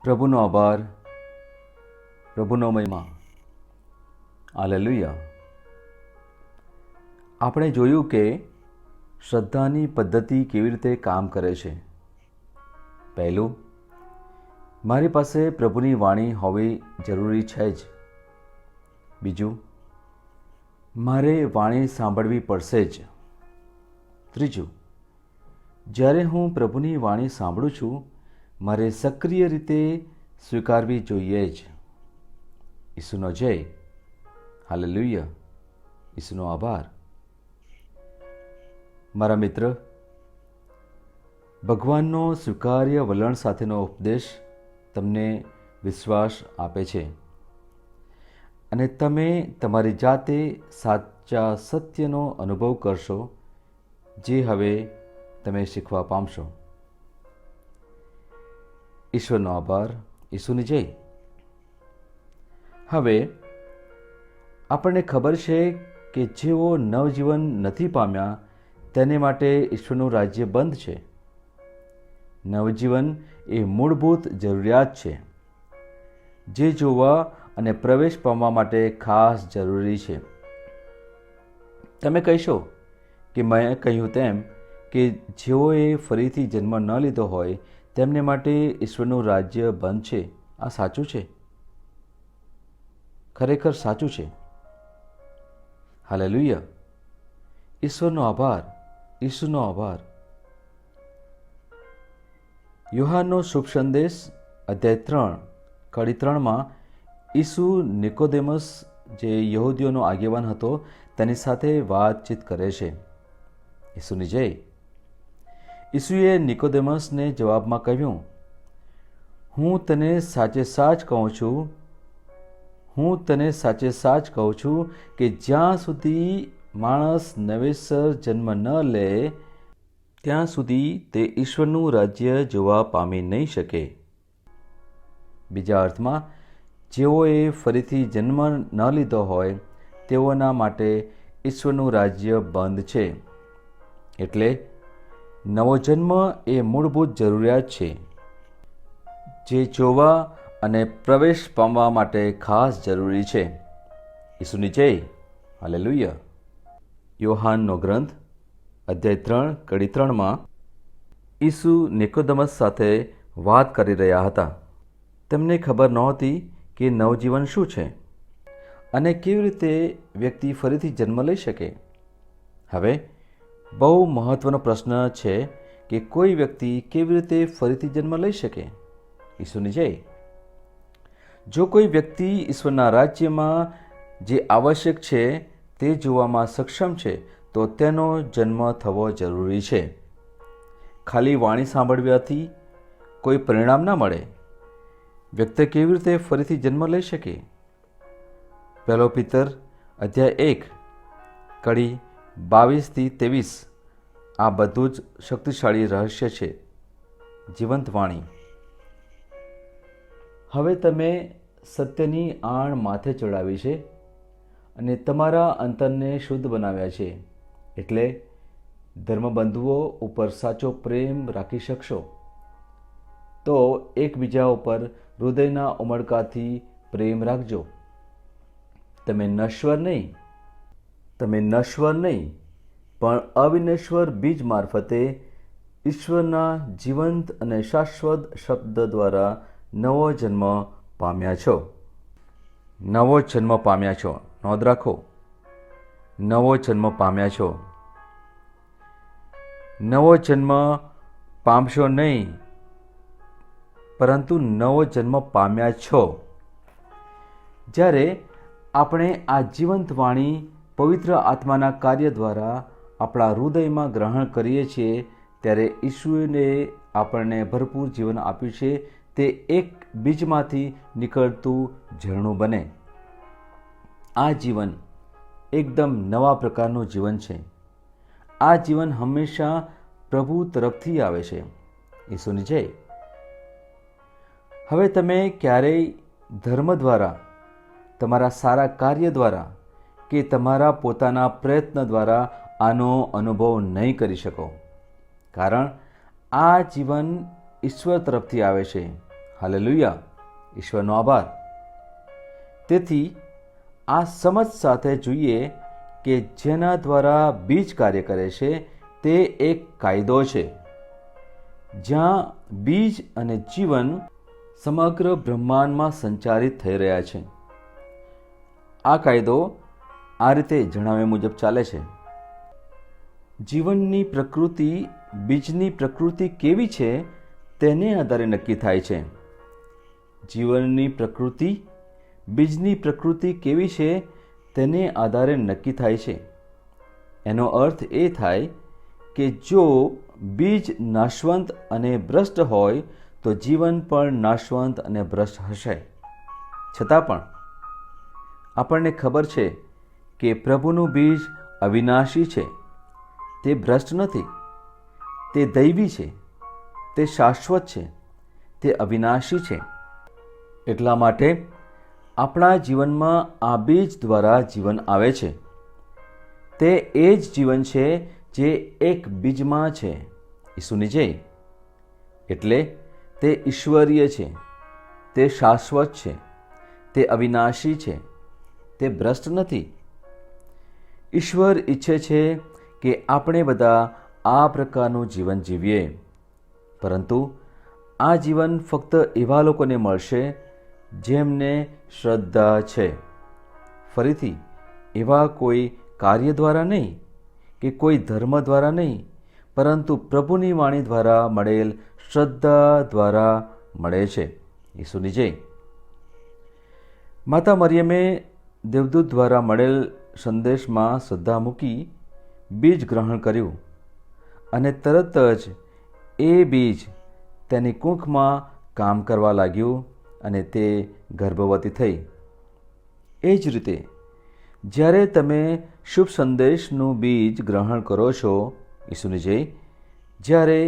પ્રભુનો આભાર, પ્રભુનો મહિમા. હાલેલુયા. આપણે જોયું કે શ્રદ્ધાની પદ્ધતિ કેવી રીતે કામ કરે છે. પહેલું, મારી પાસે પ્રભુની વાણી હોવી જરૂરી છે જ. બીજું, મારે વાણી સાંભળવી પડશે જ. ત્રીજું, જ્યારે હું પ્રભુની વાણી સાંભળું છું, મારે સક્રિય રીતે સ્વીકારવી જોઈએ જ. ઈસુનો જય. હાલેલુયા. ઈસુનો આભાર. મારા મિત્ર, ભગવાનનો સ્વીકાર્ય વલણ સાથેનો ઉપદેશ તમને વિશ્વાસ આપે છે અને તમે તમારી જાતે સાચા સત્યનો અનુભવ કરશો, જે હવે તમે શીખવા પામશો. ઈશ્વરનો આભાર. ઈસુની જય. હવે આપણને ખબર છે કે જેઓ નવજીવન નથી પામ્યા તેને માટે ઈશ્વરનું રાજ્ય બંધ છે. નવજીવન એ મૂળભૂત જરૂરિયાત છે, જે જોવા અને પ્રવેશ પામવા માટે ખાસ જરૂરી છે. તમે કહેશો કે મેં કહ્યું તેમ કે જેઓએ ફરીથી જન્મ ન લીધો હોય તેમને માટે ઈશ્વરનું રાજ્ય બંધ છે. આ સાચું છે? ખરેખર સાચું છે. હાલેલુયા. ઈશ્વરનો આભાર. ઈસુનો આભાર. યોહાનનો શુભ સંદેશ અધ્યાય 3 કડી 3 ઈસુ નિકોદેમસ, જે યહૂદીઓનો આગેવાન હતો, તેની સાથે વાતચીત કરે છે. ઈસુની જય. ઈસુએ નિકોદેમસને જવાબમાં કહ્યું, હું તને સાચે સાચ કહું છું કે જ્યાં સુધી માણસ નવેસર જન્મ ન લે ત્યાં સુધી તે ઈશ્વરનું રાજ્ય જોવા પામી નહીં શકે. બીજા અર્થમાં, જેઓએ ફરીથી જન્મ ન લીધો હોય તેઓના માટે ઈશ્વરનું રાજ્ય બંધ છે. એટલે નવો જન્મ એ મૂળભૂત જરૂરિયાત છે, જે જોવા અને પ્રવેશ પામવા માટે ખાસ જરૂરી છે. ઈસુની જય. હાલેલુયા. યોહાનનો ગ્રંથ અધ્યાય 3 કડી 3 ઈસુ નિકોદેમસ સાથે વાત કરી રહ્યા હતા. તેમને ખબર નહોતી કે નવજીવન શું છે અને કેવી રીતે વ્યક્તિ ફરીથી જન્મ લઈ શકે. હવે બહુ મહત્વનો પ્રશ્ન છે કે કોઈ વ્યક્તિ કેવી રીતે ફરીથી જન્મ લઈ શકે. ઈસુની જય. જો કોઈ વ્યક્તિ ઈશ્વરના રાજ્યમાં જે આવશ્યક છે તે જોવામાં સક્ષમ છે તો તેનો જન્મ થવો જરૂરી છે. ખાલી વાણી સાંભળવાથી કોઈ પરિણામ ના મળે. વ્યક્તિ કેવી રીતે ફરીથી જન્મ લઈ શકે? 1 પિતર અધ્યાય 1 કડી 22-23 આ બધું જ શક્તિશાળી રહસ્ય છે. જીવંત વાણી. હવે તમે સત્યની આણ માથે ચડાવી છે અને તમારા અંતરને શુદ્ધ બનાવ્યા છે, એટલે ધર્મબંધુઓ ઉપર સાચો પ્રેમ રાખી શકશો. તો એકબીજા ઉપર હૃદયના ઉમળકાથી પ્રેમ રાખજો. તમે નશ્વર નહીં પણ અવિનશ્વર બીજ મારફતે ઈશ્વરના જીવંત અને શાશ્વત શબ્દ દ્વારા નવો જન્મ પામ્યા છો. નવો જન્મ પામ્યા છો. નોંધ રાખો, નવો જન્મ પામ્યા છો. નવો જન્મ પામશો નહીં, પરંતુ નવો જન્મ પામ્યા છો. જ્યારે આપણે આ જીવંત વાણી પવિત્ર આત્માના કાર્ય દ્વારા આપણા હૃદયમાં ગ્રહણ કરીએ છીએ, ત્યારે ઈશ્વરે આપણને ભરપૂર જીવન આપ્યું છે. તે એક બીજમાંથી નીકળતું ઝરણું બને. આ જીવન એકદમ નવા પ્રકારનું જીવન છે. આ જીવન હંમેશા પ્રભુ તરફથી આવે છે. ઈસુની જય. હવે તમે ક્યારેય ધર્મ દ્વારા, તમારા સારા કાર્ય દ્વારા કે તમારા પોતાના પ્રયત્ન દ્વારા આનો અનુભવ નહીં કરી શકો, કારણ આ જીવન ઈશ્વર તરફથી આવે છે. હાલેલુયા, ઈશ્વરનો આભાર. તેથી આ સમજ સાથે જોઈએ કે જેના દ્વારા બીજ કાર્ય કરે છે તે એક કાયદો છે. જ્યાં બીજ અને જીવન સમગ્ર બ્રહ્માંડમાં સંચારિત થઈ રહ્યા છે. આ કાયદો આ રીતે જણાવ્યા મુજબ ચાલે છે. જીવનની પ્રકૃતિ બીજની પ્રકૃતિ કેવી છે તેને આધારે નક્કી થાય છે. જીવનની પ્રકૃતિ બીજની પ્રકૃતિ કેવી છે તેને આધારે નક્કી થાય છે. એનો અર્થ એ થાય કે જો બીજ નાશવંત અને ભ્રષ્ટ હોય તો જીવન પણ નાશવંત અને ભ્રષ્ટ હશે. છતાં પણ આપણને ખબર છે કે પ્રભુનું બીજ અવિનાશી છે. તે ભ્રષ્ટ નથી, તે દૈવી છે, તે શાશ્વત છે, તે અવિનાશી છે. એટલા માટે આપણા જીવનમાં આ બીજ દ્વારા જીવન આવે છે. તે એ જ જીવન છે જે એક બીજમાં છે, ઈસુની જેમ. એટલે તે ઈશ્વરીય છે, તે શાશ્વત છે, તે અવિનાશી છે, તે ભ્રષ્ટ નથી. ઈશ્વર ઈચ્છે છે કે આપણે બધા આ પ્રકારનું જીવન જીવીએ. પરંતુ આ જીવન ફક્ત એવા લોકોને મળશે જેમને શ્રદ્ધા છે. ફરીથી, એવા કોઈ કાર્ય દ્વારા નહીં કે કોઈ ધર્મ દ્વારા નહીં, પરંતુ પ્રભુની વાણી દ્વારા મળેલ શ્રદ્ધા દ્વારા મળે છે. ઈસુની જય. માતા મરિયમે દેવદૂત દ્વારા મળેલ સંદેશમાં શ્રદ્ધા મૂકી બીજ ગ્રહણ કર્યું અને તરત જ એ બીજ તેની કુંખમાં કામ કરવા લાગ્યું અને તે ગર્ભવતી થઈ. એ જ રીતે જ્યારે તમે શુભ સંદેશનું બીજ ગ્રહણ કરો છો, ઈસુની જય, જ્યારે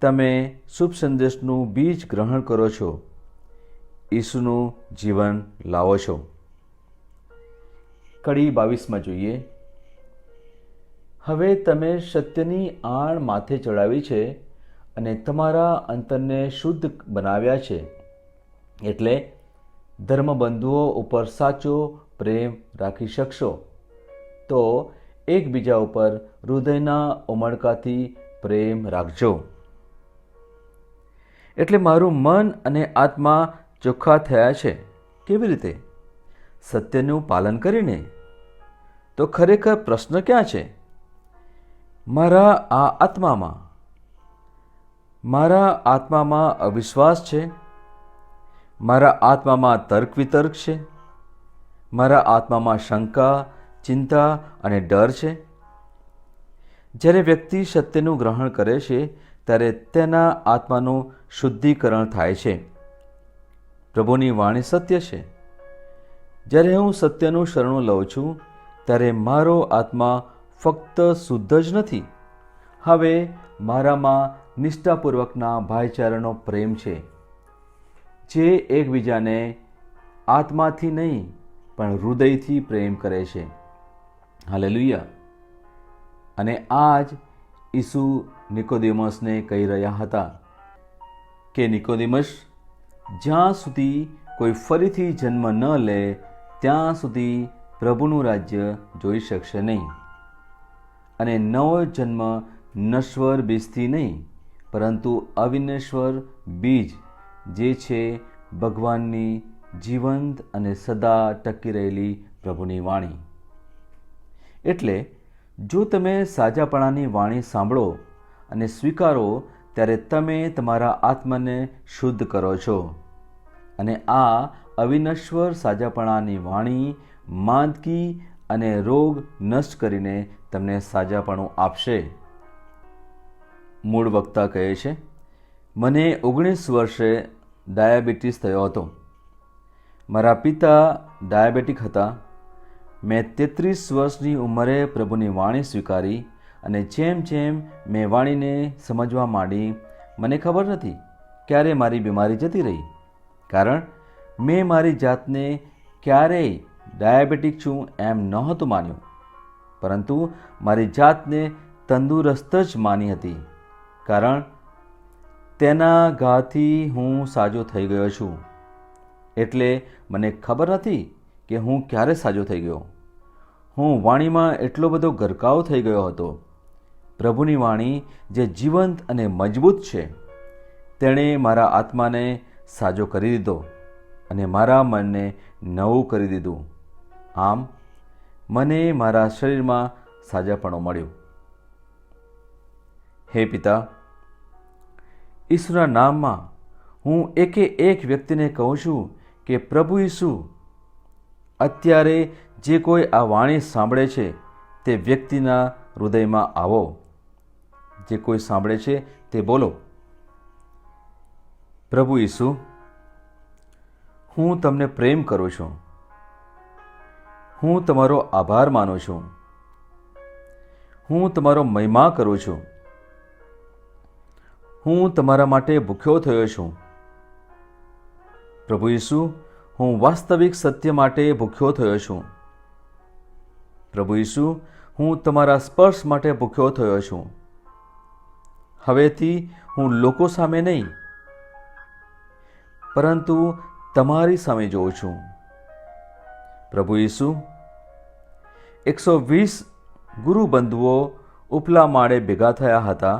તમે શુભ સંદેશનું બીજ ગ્રહણ કરો છો, ઈસુનું જીવન લાવો છો. કડી 22માં જોઈએ. હવે તમે સત્યની આણ માથે ચડાવી છે અને તમારા અંતરને શુદ્ધ બનાવ્યા છે. એટલે ધર્મબંધુઓ ઉપર સાચો પ્રેમ રાખી શકશો તો એકબીજા ઉપર હૃદયના ઉમળકાથી પ્રેમ રાખજો. એટલે મારું મન અને આત્મા ચોખ્ખા થયા છે. કેવી રીતે? સત્યનું પાલન કરીને. તો ખરેખર પ્રશ્ન ક્યાં છે? મારા આત્મામાં અવિશ્વાસ છે, મારા આત્મામાં તર્ક વિતર્ક છે, મારા આત્મામાં શંકા, ચિંતા અને ડર છે. જ્યારે વ્યક્તિ સત્યનું ગ્રહણ કરે છે ત્યારે તેના આત્માનું શુદ્ધિકરણ થાય છે. પ્રભુની વાણી સત્ય છે. જ્યારે હું સત્યનું શરણું લઉં છું ત્યારે મારો આત્મા ફક્ત શુદ્ધ જ નથી, હવે મારામાં નિષ્ઠાપૂર્વકના ભાઈચારાનો પ્રેમ છે, જે એકબીજાને આત્માથી નહીં પણ હૃદયથી પ્રેમ કરે છે. હાલેલુયા. અને આ જ ઈસુ નિકોદેમસને કહી રહ્યા હતા કે નિકોદેમસ, જ્યાં સુધી કોઈ ફરીથી જન્મ ન લે ત્યાં સુધી પ્રભુનું રાજ્ય જોઈ શકશે નહીં. અને નવો જન્મ નશ્વર બીજથી નહીં પરંતુ અવિનશ્વર બીજ, જે છે ભગવાનની જીવંત અને સદા ટકી રહેલી પ્રભુની વાણી. એટલે જો તમે સાજાપણાની વાણી સાંભળો અને સ્વીકારો ત્યારે તમે તમારા આત્માને શુદ્ધ કરો છો. અને આ અવિનશ્વર સાજાપણાની વાણી માંદગી અને રોગ નષ્ટ કરીને તમને સાજાપણું આપશે. મૂળ વક્તા કહે છે, મને 19 વર્ષે ડાયાબિટીસ થયો હતો. મારા પિતા ડાયાબિટીક હતા. મેં 33 વર્ષની ઉંમરે પ્રભુની વાણી સ્વીકારી અને જેમ જેમ મેં વાણીને સમજવા માંડી, મને ખબર નથી ક્યારે મારી બીમારી જતી રહી. કારણ મેં મારી જાતને ક્યારેય ડાયાબિટીક છું એમ નહોતું માન્યું, પરંતુ મારી જાતને તંદુરસ્ત જ માની હતી. કારણ તેના ઘાથી હું સાજો થઈ ગયો છું. એટલે મને ખબર નથી કે હું ક્યારે સાજો થઈ ગયો. હું વાણીમાં એટલો બધો ગરકાવ થઈ ગયો હતો. પ્રભુની વાણી જે જીવંત અને મજબૂત છે, તેણે મારા આત્માને સાજો કરી દીધો અને મારા મનને નવું કરી દીધું. આમ મને મારા શરીરમાં સાજાપણું મળ્યું. હે પિતા, ઈશ્વરના નામમાં હું એકે એક વ્યક્તિને કહું છું કે પ્રભુ ઈસુ, અત્યારે જે કોઈ આ વાણી સાંભળે છે તે વ્યક્તિના હૃદયમાં આવો. જે કોઈ સાંભળે છે તે બોલો, પ્રભુ ઈસુ, હું તમને પ્રેમ કરું છું. હું તમારો આભાર માનું છું. હું તમારો મહિમા કરું છું. હું તમારા માટે ભૂખ્યો થયો છું. પ્રભુ ઈસુ, હું વાસ્તવિક સત્ય માટે ભૂખ્યો થયો છું. પ્રભુ ઈસુ, હું તમારા સ્પર્શ માટે ભૂખ્યો થયો છું. હવેથી હું લોકો સામે નહીં, પરંતુ તમારી સામે જોઉં છું. પ્રભુ ઈસુ, 120 ગુરુ બંધુઓ ઉપલા માળે ભેગા થયા હતા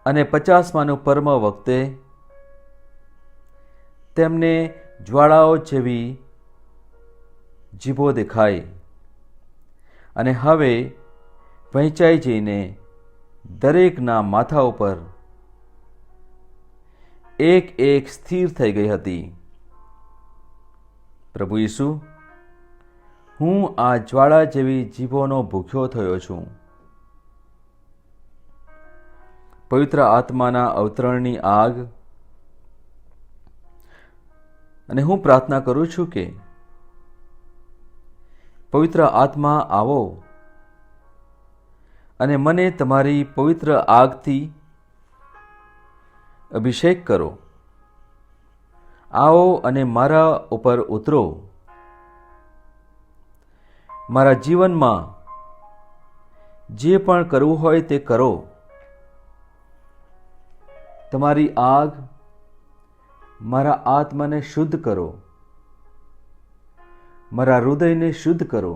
અને 50માનું પર્વ વખતે તેમને જ્વાળાઓ જેવી જીભો દેખાઈ અને હવે વહેંચાઈ જઈને દરેકના માથા ઉપર એક એક સ્થિર થઈ ગઈ હતી. પ્રભુ ઈસુ, હું આ જ્વાળા જેવી જીભોનો ભૂખ્યો થયો છું. પવિત્ર આત્માના અવતરણની આગ, અને હું પ્રાર્થના કરું છું કે પવિત્ર આત્મા આવો અને મને તમારી પવિત્ર આગથી અભિષેક કરો. આવો અને મારા ઉપર ઉતરો. મારા જીવનમાં જે પણ કરવું હોય તે કરો. તમારી આગ મારા આત્માને શુદ્ધ કરો. મારા હૃદયને શુદ્ધ કરો.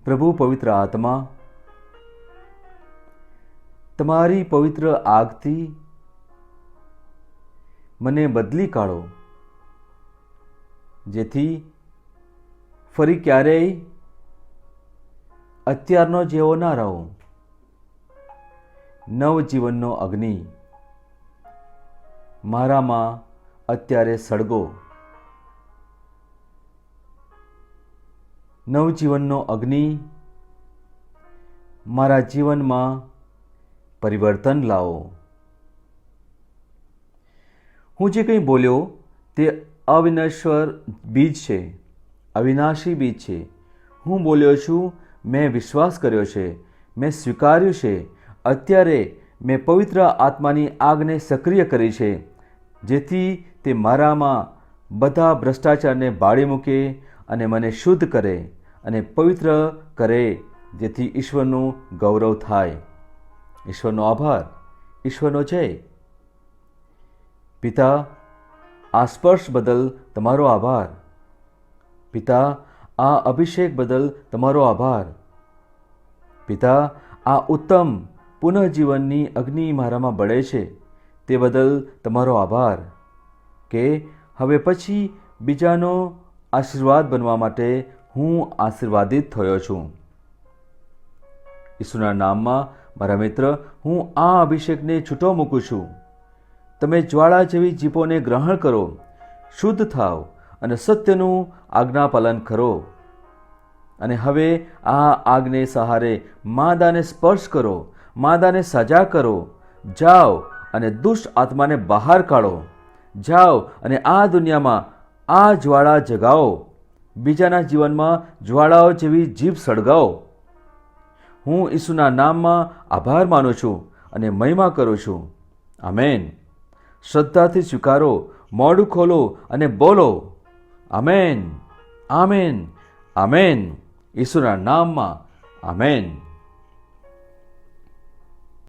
પ્રભુ પવિત્ર આત્મા, તમારી પવિત્ર આગથી મને બદલી કાઢો, જેથી ફરી ક્યારેય અત્યારનો જેવો ના રહું. નવજીવનનો અગ્નિ મારામાં અત્યારે સળગો. નવજીવનનો અગ્નિ મારા જીવનમાં પરિવર્તન લાવો. હું જે કંઈ બોલ્યો તે અવિનશ્વર બીજ છે, અવિનાશી બીજ છે. હું બોલ્યો છું, મેં વિશ્વાસ કર્યો છે, મેં સ્વીકાર્યું છે. અત્યારે મેં પવિત્ર આત્માની આગને સક્રિય કરી છે, જેથી તે મારામાં બધા ભ્રષ્ટાચારને બાળી મૂકે અને મને શુદ્ધ કરે અને પવિત્ર કરે, જેથી ઈશ્વરનું ગૌરવ થાય. ઈશ્વરનો આભાર, ઈશ્વરનો જય. પિતા, આ સ્પર્શ બદલ તમારો આભાર. પિતા, આ અભિષેક બદલ તમારો આભાર. પિતા, આ ઉત્તમ પુનઃજીવનની અગ્નિ મારામાં બળે છે તે બદલ તમારો આભાર, કે હવે પછી બીજાનો આશીર્વાદ બનવા માટે હું આશીર્વાદિત થયો છું. ઈસુના નામમાં મારા મિત્ર, હું આ અભિષેકને છૂટો મૂકું છું. તમે જ્વાળા જેવી જીભોને ગ્રહણ કરો, શુદ્ધ થાવ અને સત્યનું આજ્ઞાપાલન કરો. અને હવે આ આગને સહારે માદાને સ્પર્શ કરો, માદાને સજા કરો. જાઓ અને દુષ્ટ આત્માને બહાર કાઢો. જાઓ અને આ દુનિયામાં આ જ્વાળા જગાવો. બીજાના જીવનમાં જ્વાળાઓ જેવી જીભ સળગાવો. હું ઈસુના નામમાં આભાર માનું છું અને મહિમા કરું છું. આમેન. શ્રદ્ધાથી સ્વીકારો, મોઢું ખોલો અને બોલો, આમેન, આમેન, આમેન. ઈસુના નામમાં આમેન.